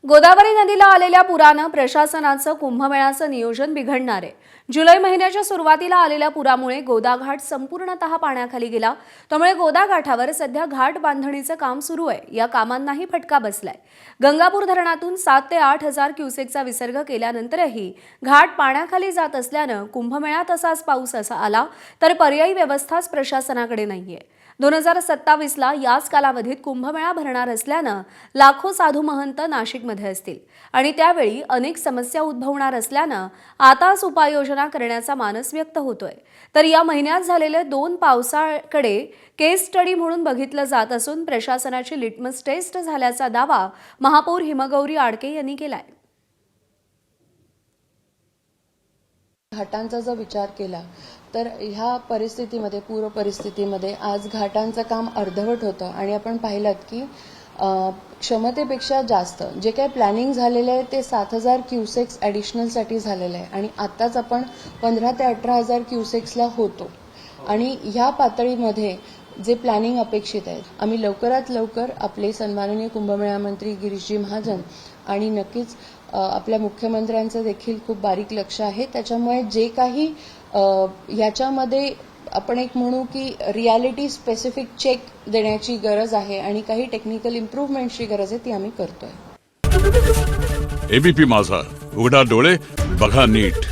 गोदावरी नदीला आलेल्या पुरानं प्रशासनाचं कुंभमेळ्याचं नियोजन बिघडणार आहे। जुलै महिन्याच्या सुरुवातीला आलेल्या पुरामुळे गोदाघाट संपूर्णतः पाण्याखाली गेला। त्यामुळे गोदाघाटावर सध्या घाट बांधणीचं काम सुरू आहे। या कामांनाही फटका बसलाय। गंगापूर धरणातून 7 ते 8 हजार क्युसेकचा विसर्ग केल्यानंतरही घाट पाण्याखाली जात असल्यानं कुंभमेळा तसाच पाऊस आला तर पर्यायी व्यवस्थाच प्रशासनाकडे नाहीये। 2027ला याच कालावधीत कुंभमेळा भरणार असल्यानं लाखो साधू महंत नाशिकमध्ये असतील आणि त्यावेळी अनेक समस्या उद्भवणार असल्यानं आताच उपाययोजना करण्याचा मानस व्यक्त होतोय। तर या महिन्यात झालेले 2 पावसाकडे केस स्टडी म्हणून बघितलं जात असून प्रशासनाची लिटमस टेस्ट झाल्याचा दावा महापौर हिमगौरी आडके यांनी केलाय। घाटांचा जर विचार केला तर ह्या परिस्थितीमध्ये पूर परिस्थितीमध्ये आज घाटांचं काम अर्धवट होतं आणि आपण पाहिलात की क्षमतेपेक्षा जास्त जे काही प्लॅनिंग झालेलं आहे ते 7,000 क्युसेक्स ॲडिशनलसाठी झालेलं आहे आणि आत्ताच आपण 15 ते 18,000 क्युसेक्सला होतो आणि ह्या पातळीमध्ये जे प्लॅनिंग अपेक्षित आहे आम्ही लवकरात लवकर आपले सन्माननीय कुंभमेळा मंत्री गिरीशजी महाजन आणि नक्कीच आपल्या मुख्यमंत्र्यांचं देखील खूप बारीक लक्ष आहे। त्याच्यामुळे जे काही याच्यामध्ये आपण एक म्हणू की रियालिटी स्पेसिफिक चेक देण्याची गरज आहे आणि काही टेक्निकल इम्प्रूव्हमेंटची गरज आहे ती आम्ही करतोय। एबीपी माझा, उघडा डोळे बघा नीट।